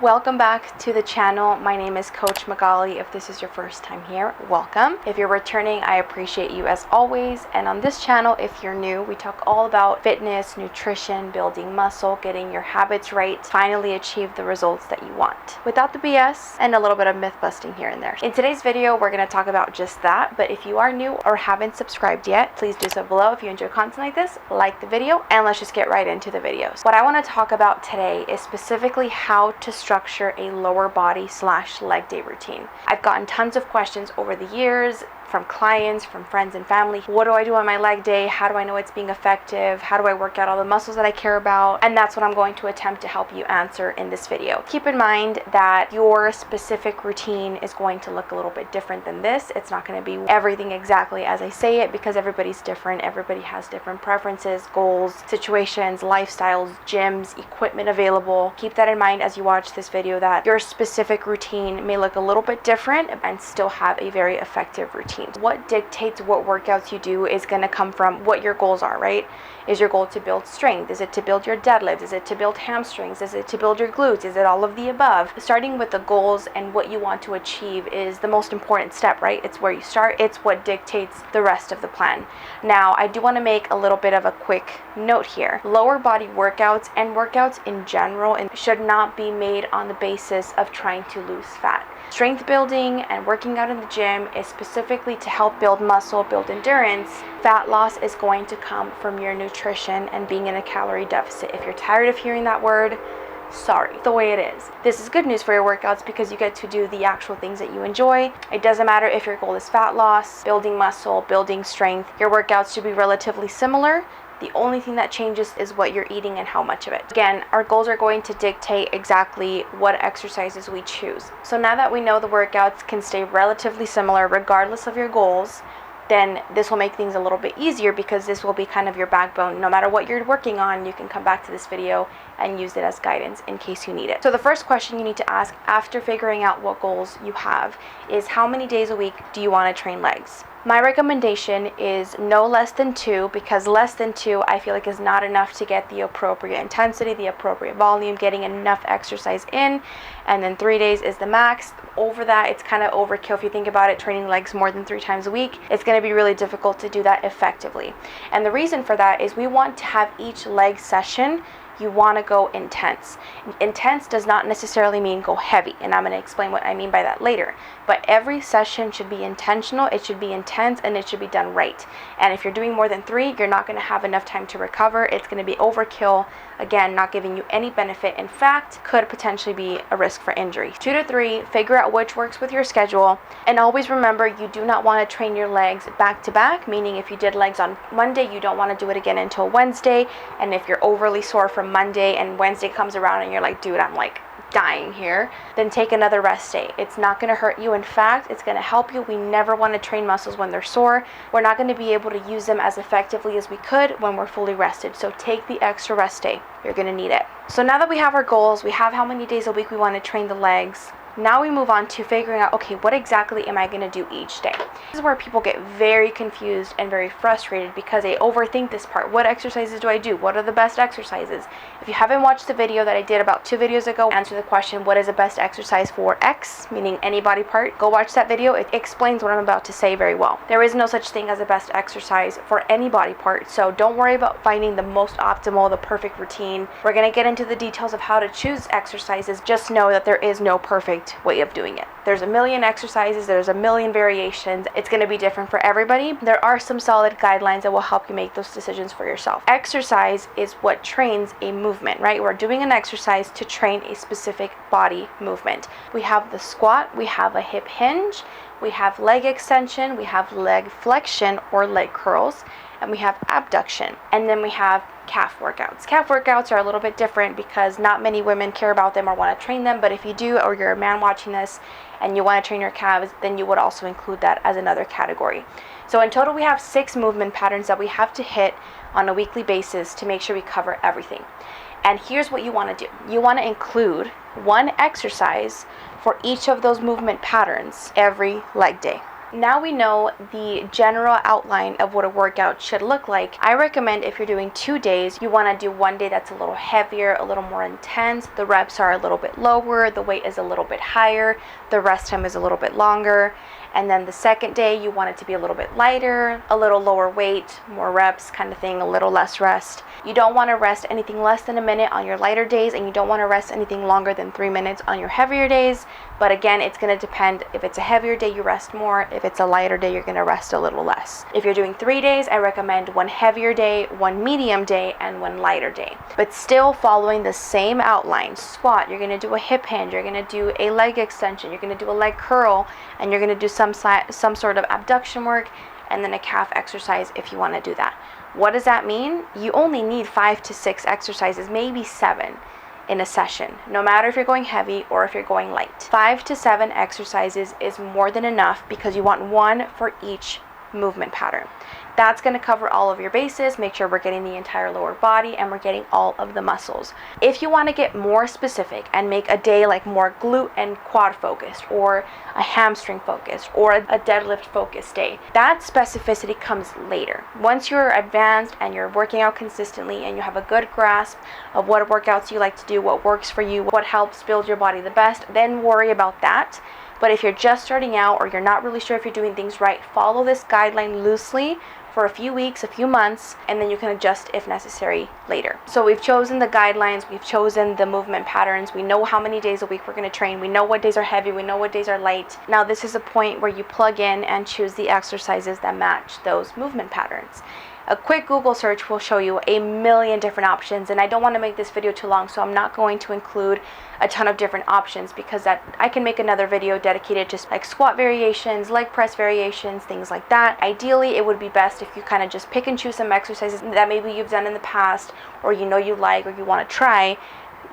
Welcome back to the channel. My name is Coach Magali. If this is your first time here, welcome. If you're returning, I appreciate you as always. And on this channel, if you're new, we talk all about fitness, nutrition, building muscle, getting your habits right, finally achieve the results that you want without the BS and a little bit of myth busting here and there. In today's video, we're going to talk about just that. But if you are new or haven't subscribed yet, please do so below. If you enjoy content like this, like the video, and let's just get right into the videos. What I want to talk about today is specifically how to structure a lower body / leg day routine. I've gotten tons of questions over the years from clients, from friends and family. What do I do on my leg day? How do I know it's being effective? How do I work out all the muscles that I care about? And that's what I'm going to attempt to help you answer in this video. Keep in mind that your specific routine is going to look a little bit different than this. It's not going to be everything exactly as I say it because everybody's different. Everybody has different preferences, goals, situations, lifestyles, gyms, equipment available. Keep that in mind as you watch this video, that your specific routine may look a little bit different and still have a very effective routine. What dictates what workouts you do is going to come from what your goals are, right? Is your goal to build strength? Is it to build your deadlifts? Is it to build hamstrings? Is it to build your glutes? Is it all of the above? Starting with the goals and what you want to achieve is the most important step, right? It's where you start. It's what dictates the rest of the plan. Now, I do want to make a little bit of a quick note here. Lower body workouts and workouts in general should not be made on the basis of trying to lose fat. Strength building and working out in the gym is specifically to help build muscle, build endurance. Fat loss is going to come from your nutrition and being in a calorie deficit. If you're tired of hearing that word, sorry, the way it is. This is good news for your workouts because you get to do the actual things that you enjoy. It doesn't matter if your goal is fat loss, building muscle, building strength. Your workouts should be relatively similar. The only thing that changes is what you're eating and how much of it. Again, our goals are going to dictate exactly what exercises we choose. So now that we know the workouts can stay relatively similar regardless of your goals, then this will make things a little bit easier because this will be kind of your backbone. No matter what you're working on, you can come back to this video and use it as guidance in case you need it. So the first question you need to ask after figuring out what goals you have is how many days a week do you want to train legs? My recommendation is no less than 2, because less than 2 I feel like is not enough to get the appropriate intensity, the appropriate volume, getting enough exercise in, and then 3 days is the max. Over that, it's kind of overkill. If you think about it, training legs more than 3 times a week, it's going to be really difficult to do that effectively. And the reason for that is we want to have each leg session, you want to go intense. Intense does not necessarily mean go heavy, and I'm going to explain what I mean by that later. But every session should be intentional, it should be intense, and it should be done right. And if you're doing more than 3, you're not going to have enough time to recover. It's going to be overkill. Again, not giving you any benefit. In fact, could potentially be a risk for injury. 2 to 3, figure out which works with your schedule. And always remember, you do not want to train your legs back to back, meaning if you did legs on Monday, you don't want to do it again until Wednesday. And if you're overly sore from Monday and Wednesday comes around and you're like, dude, I'm like dying here, then take another rest day. It's not going to hurt you. In fact, it's going to help you. We never want to train muscles when they're sore. We're not going to be able to use them as effectively as we could when we're fully rested. So take the extra rest day. You're going to need it. So now that we have our goals, we have how many days a week we want to train the legs. Now we move on to figuring out, okay, what exactly am I going to do each day? This is where people get very confused and very frustrated because they overthink this part. What exercises do I do? What are the best exercises? If you haven't watched the video that I did about 2 videos ago, answer the question, what is the best exercise for X, meaning any body part? Go watch that video. It explains what I'm about to say very well. There is no such thing as a best exercise for any body part, so don't worry about finding the most optimal, the perfect routine. We're going to get into the details of how to choose exercises. Just know that there is no perfect way of doing it. There's a million exercises, there's a million variations. It's going to be different for everybody. There are some solid guidelines that will help you make those decisions for yourself. Exercise is what trains a movement, right? We're doing an exercise to train a specific body movement. We have the squat, we have a hip hinge, we have leg extension, we have leg flexion or leg curls, and we have abduction. And then we have calf workouts. Calf workouts are a little bit different because not many women care about them or want to train them, but if you do, or you're a man watching this and you want to train your calves, then you would also include that as another category. So in total, we have 6 movement patterns that we have to hit on a weekly basis to make sure we cover everything. And here's what you want to do. You want to include 1 exercise for each of those movement patterns every leg day. Now we know the general outline of what a workout should look like. I recommend if you're doing 2 days, you want to do one day that's a little heavier, a little more intense. The reps are a little bit lower, the weight is a little bit higher, the rest time is a little bit longer. And then the second day, you want it to be a little bit lighter, a little lower weight, more reps kind of thing, a little less rest. You don't want to rest anything less than a minute on your lighter days, and you don't want to rest anything longer than 3 minutes on your heavier days. But again, it's going to depend. If it's a heavier day, you rest more. If it's a lighter day, you're going to rest a little less. If you're doing 3 days, I recommend one heavier day, one medium day, and one lighter day. But still following the same outline. Squat, you're going to do a hip hinge, you're going to do a leg extension, you're going to do a leg curl, and you're going to do some sort of abduction work, and then a calf exercise if you want to do that. What does that mean? You only need 5 to 6 exercises, maybe 7 in a session, no matter if you're going heavy or if you're going light. 5 to 7 exercises is more than enough because you want one for each movement pattern. That's going to cover all of your bases, make sure we're getting the entire lower body and we're getting all of the muscles. If you want to get more specific and make a day like more glute and quad focused, or a hamstring focused, or a deadlift focused day, that specificity comes later. Once you're advanced and you're working out consistently and you have a good grasp of what workouts you like to do, what works for you, what helps build your body the best, then worry about that. But if you're just starting out or you're not really sure if you're doing things right, follow this guideline loosely for a few weeks, a few months, and then you can adjust if necessary later. So we've chosen the guidelines, we've chosen the movement patterns, we know how many days a week we're going to train, we know what days are heavy, we know what days are light. Now this is a point where you plug in and choose the exercises that match those movement patterns. A quick Google search will show you a million different options, and I don't want to make this video too long, so I'm not going to include a ton of different options because I can make another video dedicated to like squat variations, leg press variations, things like that. Ideally, it would be best if you kind of just pick and choose some exercises that maybe you've done in the past or you know you like or you want to try.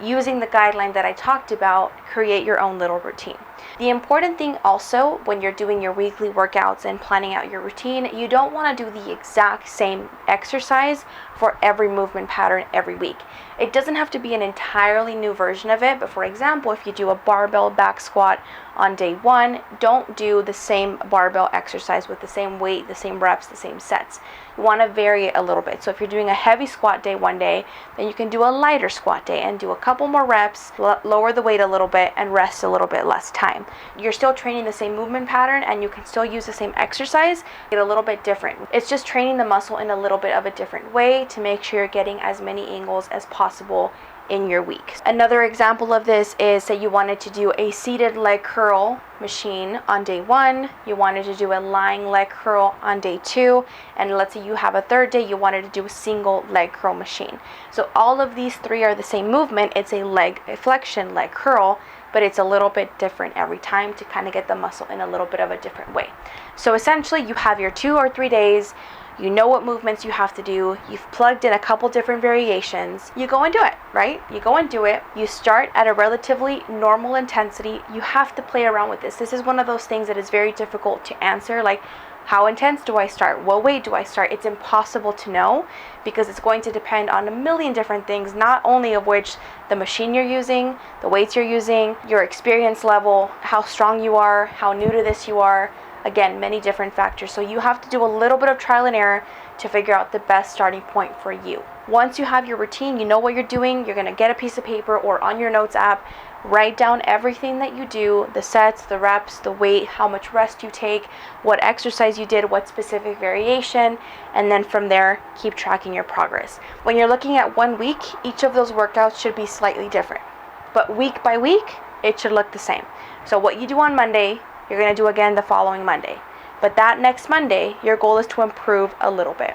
Using the guideline that I talked about, create your own little routine. The important thing also when you're doing your weekly workouts and planning out your routine, you don't want to do the exact same exercise for every movement pattern every week. It doesn't have to be an entirely new version of it, but for example, if you do a barbell back squat on day 1, don't do the same barbell exercise with the same weight, the same reps, the same sets. You want to vary it a little bit. So if you're doing a heavy squat day one day, then you can do a lighter squat day and do a couple more reps, lower the weight a little bit, and rest a little bit less time. You're still training the same movement pattern and you can still use the same exercise, get a little bit different. It's just training the muscle in a little bit of a different way to make sure you're getting as many angles as possible in your week. Another example of this is, say you wanted to do a seated leg curl machine on day 1, you wanted to do a lying leg curl on day 2, and let's say you have a third day you wanted to do a single leg curl machine. So all of these 3 are the same movement. It's a flexion leg curl, but it's a little bit different every time to kind of get the muscle in a little bit of a different way. So essentially you have your 2 or 3 days. You know what movements you have to do. You've plugged in a couple different variations. You go and do it, right? You go and do it. You start at a relatively normal intensity. You have to play around with this. This is one of those things that is very difficult to answer. Like, how intense do I start? What weight do I start? It's impossible to know because it's going to depend on a million different things, not only of which the machine you're using, the weights you're using, your experience level, how strong you are, how new to this you are. Again, many different factors. So you have to do a little bit of trial and error to figure out the best starting point for you. Once you have your routine, you know what you're doing, you're going to get a piece of paper or on your notes app, write down everything that you do, the sets, the reps, the weight, how much rest you take, what exercise you did, what specific variation, and then from there, keep tracking your progress. When you're looking at 1 week, each of those workouts should be slightly different. But week by week, it should look the same. So what you do on Monday, you're going to do again the following Monday. But that next Monday, your goal is to improve a little bit.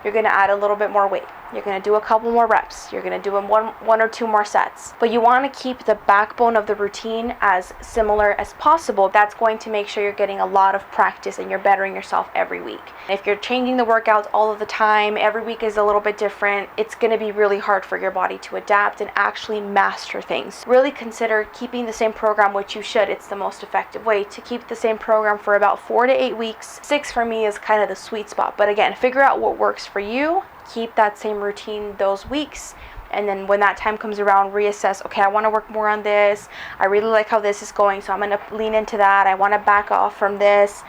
You're going to add a little bit more weight. You're going to do a couple more reps. You're going to do one or two more sets. But you want to keep the backbone of the routine as similar as possible. That's going to make sure you're getting a lot of practice and you're bettering yourself every week. If you're changing the workouts all of the time, every week is a little bit different, it's going to be really hard for your body to adapt and actually master things. Really consider keeping the same program, which you should. It's the most effective way to keep the same program for about 4 to 8 weeks. 6 for me is kind of the sweet spot. But again, figure out what works for you. Keep that same routine those weeks, and then when that time comes around, reassess. Okay, I want to work more on this. I really like how this is going, so I'm going to lean into that. I want to back off from this.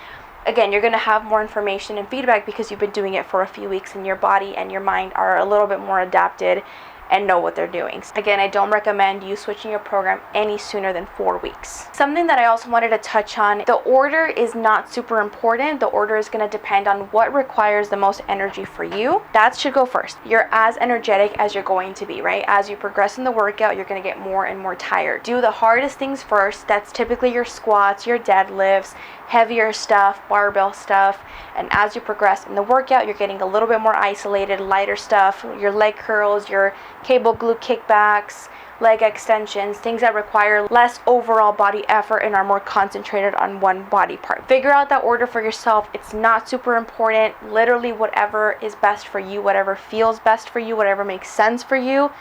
again, you're going to have more information and feedback because you've been doing it for a few weeks, and your body and your mind are a little bit more adapted and know what they're doing. Again, I don't recommend you switching your program any sooner than 4 weeks. Something that I also wanted to touch on, the order is not super important. The order is going to depend on what requires the most energy for you. That should go first. You're as energetic as you're going to be, right? As you progress in the workout, you're going to get more and more tired. Do the hardest things first. That's typically your squats, your deadlifts, heavier stuff, barbell stuff. And as you progress in the workout, you're getting a little bit more isolated, lighter stuff, your leg curls, your cable glute kickbacks, leg extensions, things that require less overall body effort and are more concentrated on one body part. Figure out that order for yourself. It's not super important. Literally whatever is best for you, whatever feels best for you, whatever makes sense for you,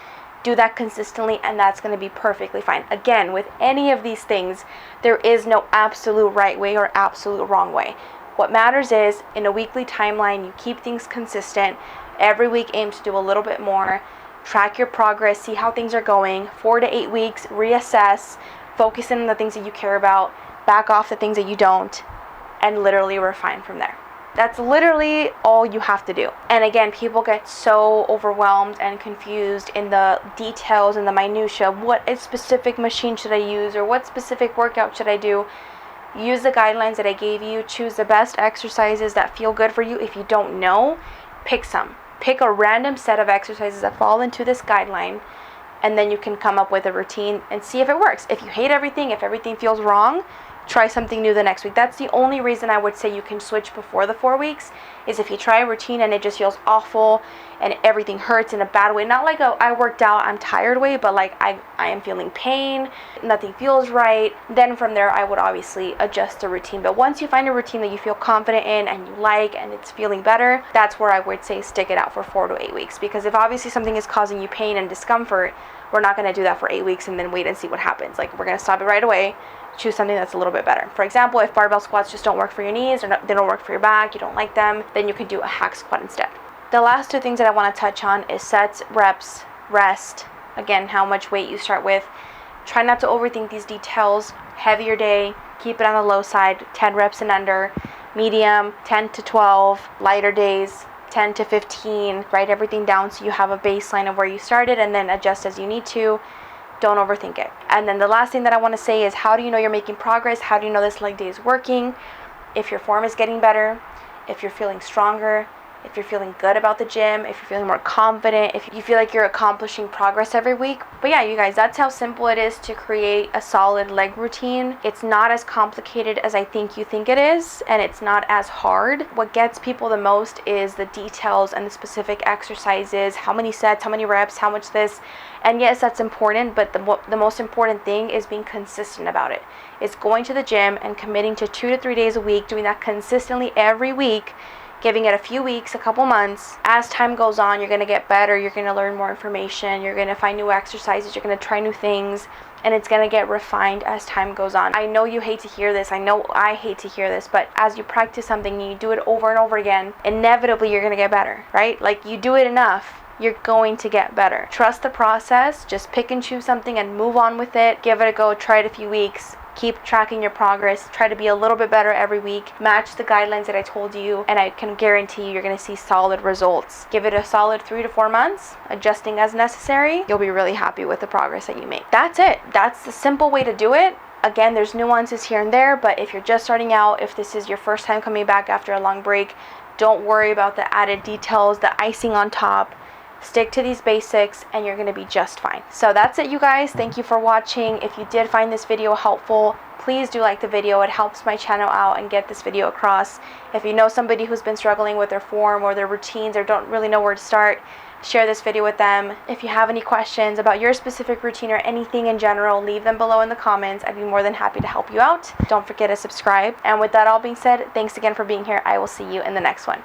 do that consistently, and that's going to be perfectly fine. Again, with any of these things, there is no absolute right way or absolute wrong way. What matters is, in a weekly timeline, you keep things consistent. Every week aim to do a little bit more. Track your progress, see how things are going. 4 to 8 weeks, reassess, focus in on the things that you care about, back off the things that you don't, and literally refine from there. That's literally all you have to do. And again, people get so overwhelmed and confused in the details and the minutia. What specific machine should I use, or what specific workout should I do? Use the guidelines that I gave you. Choose the best exercises that feel good for you. If you don't know, pick some. Pick a random set of exercises that fall into this guideline, and then you can come up with a routine and see if it works. If you hate everything, if everything feels wrong, try something new the next week. That's the only reason I would say you can switch before the 4 weeks, is if you try a routine and it just feels awful and everything hurts in a bad way. Not like a I worked out, I'm tired way, but like I am feeling pain, nothing feels right. Then from there, I would obviously adjust the routine. But once you find a routine that you feel confident in and you like and it's feeling better, that's where I would say stick it out for 4 to 8 weeks. Because if obviously something is causing you pain and discomfort, we're not going to do that for 8 weeks and then wait and see what happens. Like, we're going to stop it right away. Choose something that's a little bit better. For example, if barbell squats just don't work for your knees, or they don't work for your back, you don't like them, then you can do a hack squat instead. The last 2 things that I want to touch on is sets, reps, rest. Again, how much weight you start with. Try not to overthink these details. Heavier day, keep it on the low side, 10 reps and under. Medium, 10 to 12. Lighter days, 10 to 15. Write everything down so you have a baseline of where you started, and then adjust as you need to. Don't overthink it. And then the last thing that I want to say is, how do you know you're making progress? How do you know this leg day is working? If your form is getting better, if you're feeling stronger, if you're feeling good about the gym, if you're feeling more confident, if you feel like you're accomplishing progress every week. But yeah, you guys, that's how simple it is to create a solid leg routine. It's not as complicated as I think you think it is, and it's not as hard. What gets people the most is the details and the specific exercises, how many sets, how many reps, how much this. And yes, that's important, but the most important thing is being consistent about it. It's going to the gym and committing to 2 to 3 days a week, doing that consistently every week, giving it a few weeks, a couple months. As time goes on, you're going to get better. You're going to learn more information. You're going to find new exercises. You're going to try new things, and it's going to get refined as time goes on. I know you hate to hear this. I know I hate to hear this, but as you practice something and you do it over and over again, inevitably you're going to get better, right? Like, you do it enough, you're going to get better. Trust the process. Just pick and choose something and move on with it. Give it a go. Try it a few weeks. Keep tracking your progress. Try to be a little bit better every week. Match the guidelines that I told you, and I can guarantee you're going to see solid results. Give it a solid 3 to 4 months, adjusting as necessary. You'll be really happy with the progress that you make. That's it. That's the simple way to do it. Again, there's nuances here and there, but if you're just starting out, if this is your first time coming back after a long break, don't worry about the added details, the icing on top. Stick to these basics and you're going to be just fine. So that's it, you guys. Thank you for watching. If you did find this video helpful, please do like the video. It helps my channel out and get this video across. If you know somebody who's been struggling with their form or their routines or don't really know where to start, share this video with them. If you have any questions about your specific routine or anything in general, leave them below in the comments. I'd be more than happy to help you out. Don't forget to subscribe. And with that all being said, thanks again for being here. I will see you in the next one.